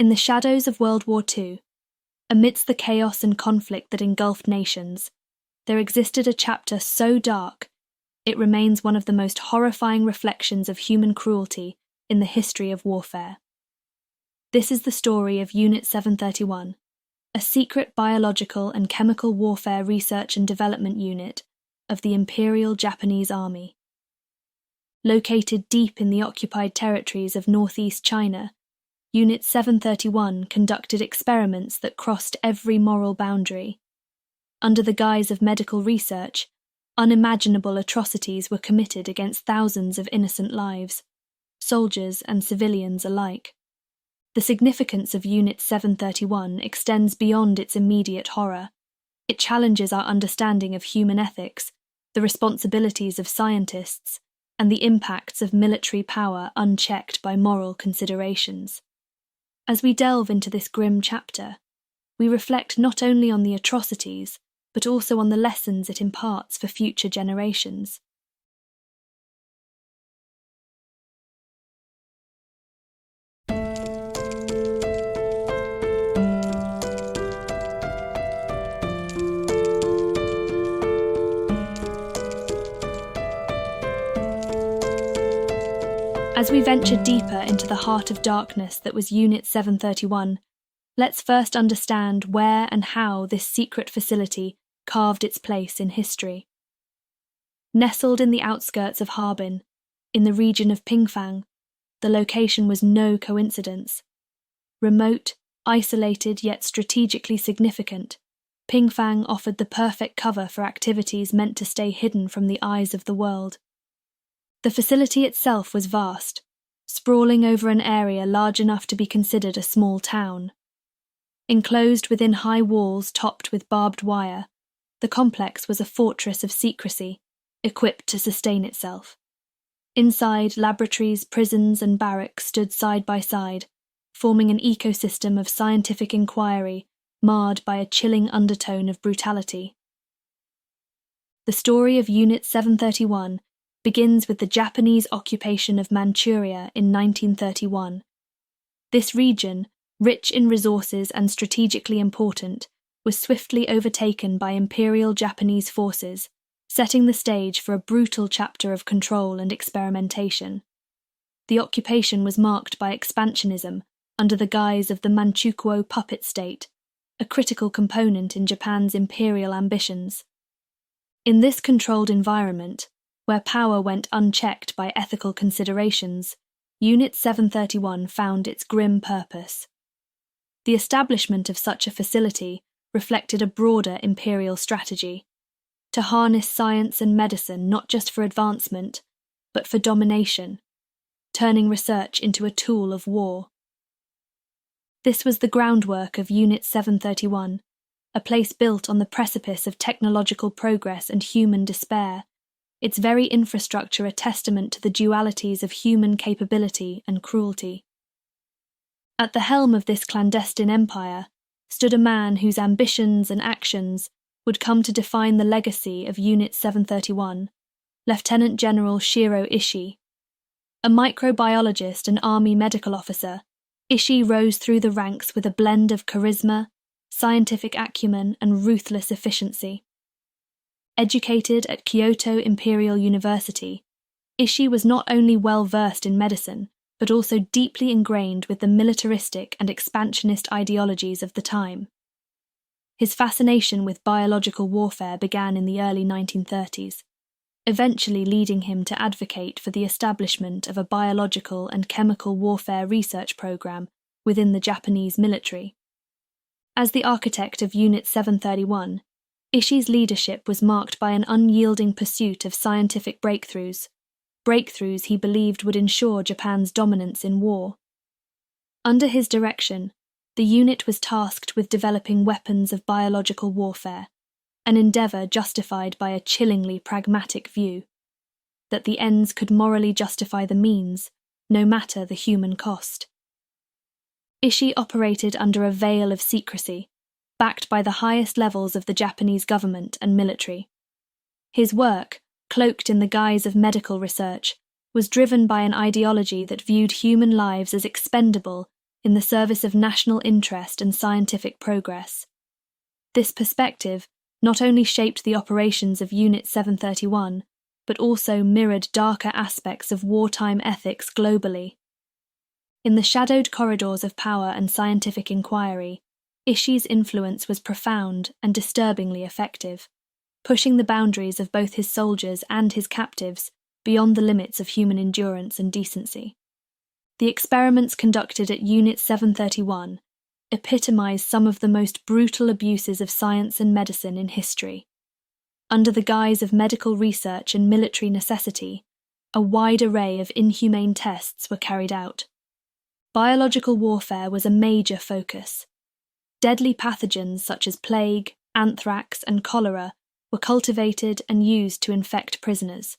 In the shadows of World War II, amidst the chaos and conflict that engulfed nations, there existed a chapter so dark it remains one of the most horrifying reflections of human cruelty in the history of warfare. This is the story of Unit 731, a secret biological and chemical warfare research and development unit of the Imperial Japanese Army. Located deep in the occupied territories of northeast China, Unit 731 conducted experiments that crossed every moral boundary. Under the guise of medical research, unimaginable atrocities were committed against thousands of innocent lives, soldiers and civilians alike. The significance of Unit 731 extends beyond its immediate horror. It challenges our understanding of human ethics, the responsibilities of scientists, and the impacts of military power unchecked by moral considerations. As we delve into this grim chapter, we reflect not only on the atrocities, but also on the lessons it imparts for future generations. As we venture deeper into the heart of darkness that was Unit 731, let's first understand where and how this secret facility carved its place in history. Nestled in the outskirts of Harbin, in the region of Pingfang, the location was no coincidence. Remote, isolated yet strategically significant, Pingfang offered the perfect cover for activities meant to stay hidden from the eyes of the world. The facility itself was vast, sprawling over an area large enough to be considered a small town. Enclosed within high walls topped with barbed wire, the complex was a fortress of secrecy, equipped to sustain itself. Inside, laboratories, prisons, and barracks stood side by side, forming an ecosystem of scientific inquiry marred by a chilling undertone of brutality. The story of Unit 731 begins with the Japanese occupation of Manchuria in 1931. This region, rich in resources and strategically important, was swiftly overtaken by Imperial Japanese forces, setting the stage for a brutal chapter of control and experimentation. The occupation was marked by expansionism under the guise of the Manchukuo puppet state, a critical component in Japan's imperial ambitions. In this controlled environment, where power went unchecked by ethical considerations, Unit 731 found its grim purpose. The establishment of such a facility reflected a broader imperial strategy, to harness science and medicine not just for advancement, but for domination, turning research into a tool of war. This was the groundwork of Unit 731, a place built on the precipice of technological progress and human despair, its very infrastructure a testament to the dualities of human capability and cruelty. At the helm of this clandestine empire stood a man whose ambitions and actions would come to define the legacy of Unit 731, Lieutenant General Shiro Ishii. A microbiologist and army medical officer, Ishii rose through the ranks with a blend of charisma, scientific acumen, and ruthless efficiency. Educated at Kyoto Imperial University, Ishii was not only well-versed in medicine, but also deeply ingrained with the militaristic and expansionist ideologies of the time. His fascination with biological warfare began in the early 1930s, eventually leading him to advocate for the establishment of a biological and chemical warfare research program within the Japanese military. As the architect of Unit 731, Ishii's leadership was marked by an unyielding pursuit of scientific breakthroughs he believed would ensure Japan's dominance in war. Under his direction, the unit was tasked with developing weapons of biological warfare, an endeavour justified by a chillingly pragmatic view, that the ends could morally justify the means, no matter the human cost. Ishii operated under a veil of secrecy, backed by the highest levels of the Japanese government and military. His work, cloaked in the guise of medical research, was driven by an ideology that viewed human lives as expendable in the service of national interest and scientific progress. This perspective not only shaped the operations of Unit 731, but also mirrored darker aspects of wartime ethics globally. In the shadowed corridors of power and scientific inquiry, Ishii's influence was profound and disturbingly effective, pushing the boundaries of both his soldiers and his captives beyond the limits of human endurance and decency. The experiments conducted at Unit 731 epitomized some of the most brutal abuses of science and medicine in history. Under the guise of medical research and military necessity, a wide array of inhumane tests were carried out. Biological warfare was a major focus. Deadly pathogens such as plague, anthrax, and cholera were cultivated and used to infect prisoners.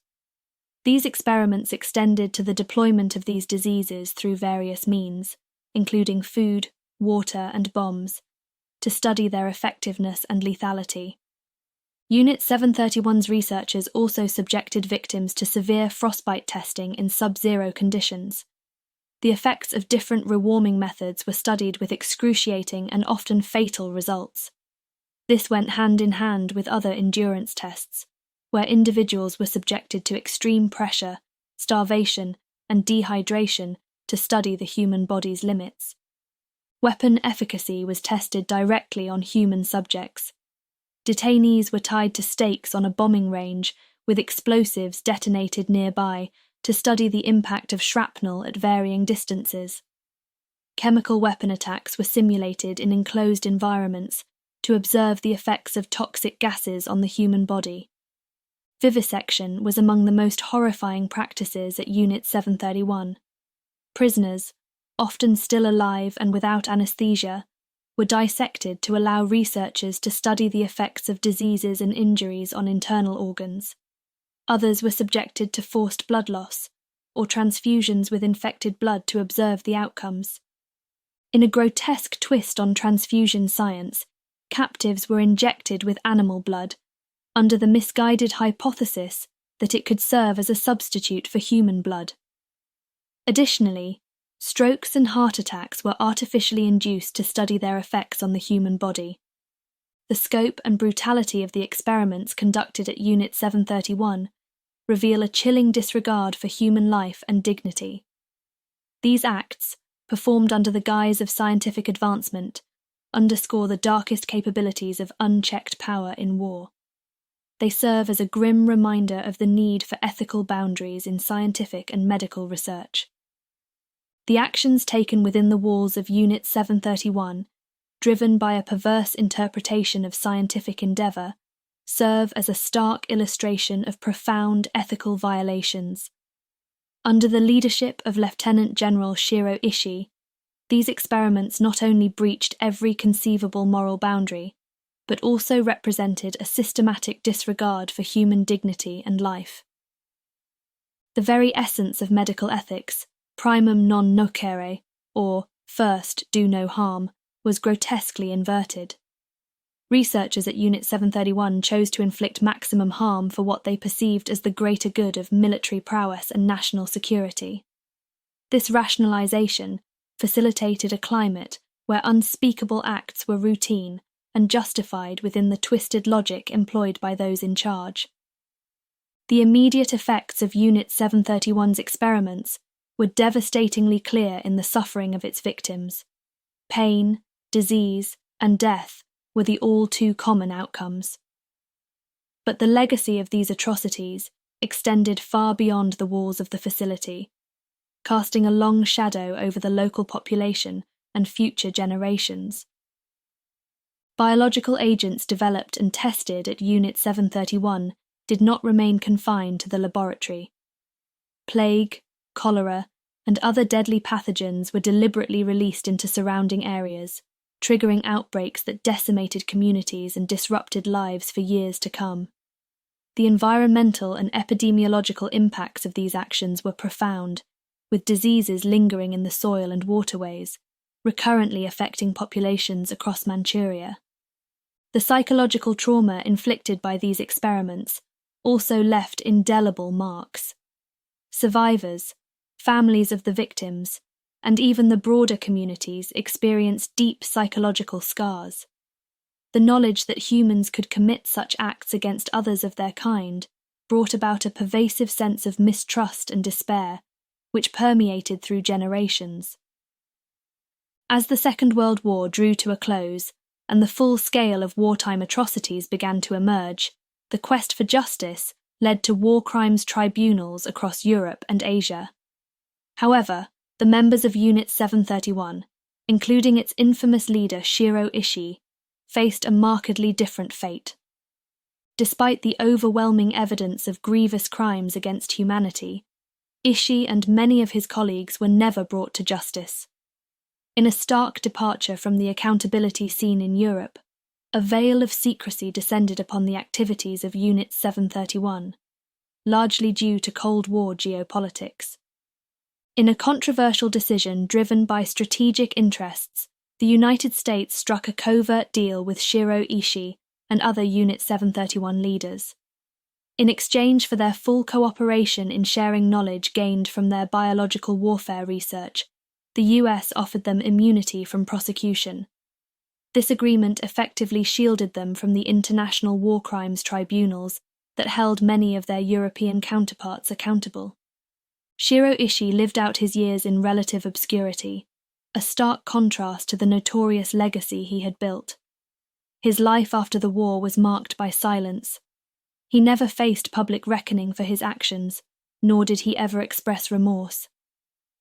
These experiments extended to the deployment of these diseases through various means, including food, water, and bombs, to study their effectiveness and lethality. Unit 731's researchers also subjected victims to severe frostbite testing in sub-zero conditions. The effects of different rewarming methods were studied with excruciating and often fatal results. This went hand in hand with other endurance tests, where individuals were subjected to extreme pressure, starvation, and dehydration to study the human body's limits. Weapon efficacy was tested directly on human subjects. Detainees were tied to stakes on a bombing range with explosives detonated nearby to study the impact of shrapnel at varying distances. Chemical weapon attacks were simulated in enclosed environments to observe the effects of toxic gases on the human body. Vivisection was among the most horrifying practices at Unit 731. Prisoners, often still alive and without anesthesia, were dissected to allow researchers to study the effects of diseases and injuries on internal organs. Others were subjected to forced blood loss, or transfusions with infected blood to observe the outcomes. In a grotesque twist on transfusion science, captives were injected with animal blood, under the misguided hypothesis that it could serve as a substitute for human blood. Additionally, strokes and heart attacks were artificially induced to study their effects on the human body. The scope and brutality of the experiments conducted at Unit 731 reveal a chilling disregard for human life and dignity. These acts, performed under the guise of scientific advancement, underscore the darkest capabilities of unchecked power in war. They serve as a grim reminder of the need for ethical boundaries in scientific and medical research. The actions taken within the walls of Unit 731, driven by a perverse interpretation of scientific endeavour, serve as a stark illustration of profound ethical violations. Under the leadership of Lieutenant General Shiro Ishii, these experiments not only breached every conceivable moral boundary, but also represented a systematic disregard for human dignity and life. The very essence of medical ethics, primum non nocere, or first do no harm, was grotesquely inverted. Researchers at Unit 731 chose to inflict maximum harm for what they perceived as the greater good of military prowess and national security. This rationalization facilitated a climate where unspeakable acts were routine and justified within the twisted logic employed by those in charge. The immediate effects of Unit 731's experiments were devastatingly clear in the suffering of its victims. Pain, disease, and death were the all-too-common outcomes. But the legacy of these atrocities extended far beyond the walls of the facility, casting a long shadow over the local population and future generations. Biological agents developed and tested at Unit 731 did not remain confined to the laboratory. Plague, cholera, and other deadly pathogens were deliberately released into surrounding areas, triggering outbreaks that decimated communities and disrupted lives for years to come. The environmental and epidemiological impacts of these actions were profound, with diseases lingering in the soil and waterways, recurrently affecting populations across Manchuria. The psychological trauma inflicted by these experiments also left indelible marks. Survivors, families of the victims, and even the broader communities experienced deep psychological scars. The knowledge that humans could commit such acts against others of their kind brought about a pervasive sense of mistrust and despair, which permeated through generations. As the Second World War drew to a close, and the full scale of wartime atrocities began to emerge, the quest for justice led to war crimes tribunals across Europe and Asia. However, the members of Unit 731, including its infamous leader Shiro Ishii, faced a markedly different fate. Despite the overwhelming evidence of grievous crimes against humanity, Ishii and many of his colleagues were never brought to justice. In a stark departure from the accountability seen in Europe, a veil of secrecy descended upon the activities of Unit 731, largely due to Cold War geopolitics. In a controversial decision driven by strategic interests, the United States struck a covert deal with Shiro Ishii and other Unit 731 leaders. In exchange for their full cooperation in sharing knowledge gained from their biological warfare research, the US offered them immunity from prosecution. This agreement effectively shielded them from the international war crimes tribunals that held many of their European counterparts accountable. Shiro Ishii lived out his years in relative obscurity, a stark contrast to the notorious legacy he had built. His life after the war was marked by silence. He never faced public reckoning for his actions, nor did he ever express remorse.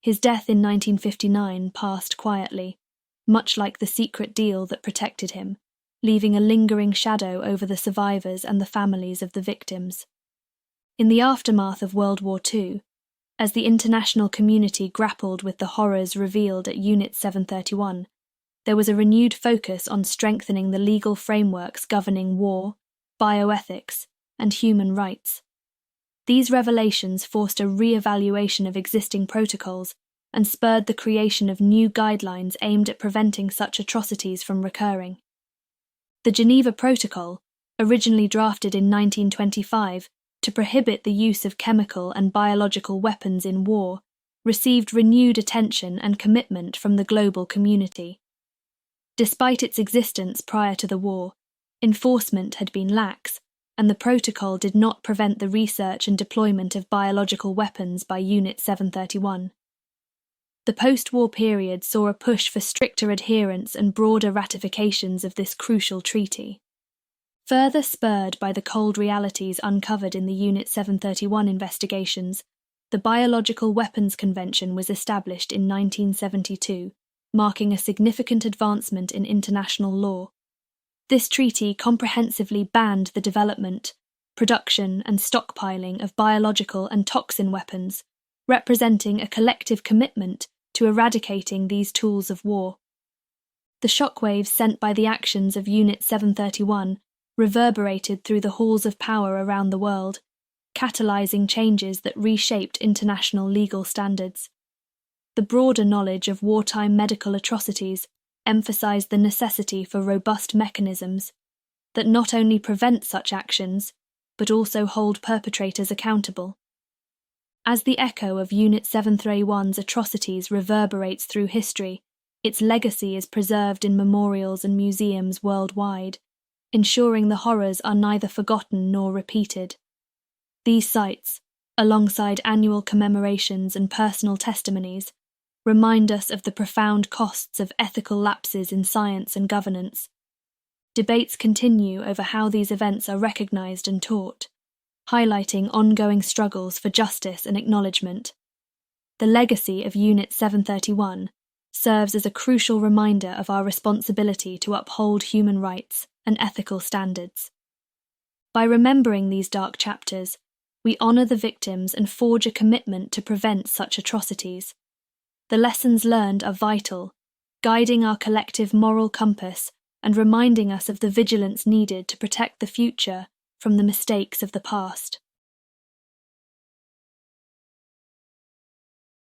His death in 1959 passed quietly, much like the secret deal that protected him, leaving a lingering shadow over the survivors and the families of the victims. In the aftermath of World War II, as the international community grappled with the horrors revealed at Unit 731, there was a renewed focus on strengthening the legal frameworks governing war, bioethics, and human rights. These revelations forced a re-evaluation of existing protocols and spurred the creation of new guidelines aimed at preventing such atrocities from recurring. The Geneva Protocol, originally drafted in 1925 to prohibit the use of chemical and biological weapons in war, received renewed attention and commitment from the global community. Despite its existence prior to the war, enforcement had been lax, and the protocol did not prevent the research and deployment of biological weapons by Unit 731. The post-war period saw a push for stricter adherence and broader ratifications of this crucial treaty. Further spurred by the cold realities uncovered in the Unit 731 investigations, the Biological Weapons Convention was established in 1972, marking a significant advancement in international law. This treaty comprehensively banned the development, production, and stockpiling of biological and toxin weapons, representing a collective commitment to eradicating these tools of war. The shockwaves sent by the actions of Unit 731 reverberated through the halls of power around the world, catalyzing changes that reshaped international legal standards. The broader knowledge of wartime medical atrocities emphasized the necessity for robust mechanisms that not only prevent such actions, but also hold perpetrators accountable. As the echo of Unit 731's atrocities reverberates through history, its legacy is preserved in memorials and museums worldwide, ensuring the horrors are neither forgotten nor repeated. These sites, alongside annual commemorations and personal testimonies, remind us of the profound costs of ethical lapses in science and governance. Debates continue over how these events are recognized and taught, highlighting ongoing struggles for justice and acknowledgement. The legacy of Unit 731 serves as a crucial reminder of our responsibility to uphold human rights and ethical standards. By remembering these dark chapters, we honor the victims and forge a commitment to prevent such atrocities. The lessons learned are vital, guiding our collective moral compass and reminding us of the vigilance needed to protect the future from the mistakes of the past.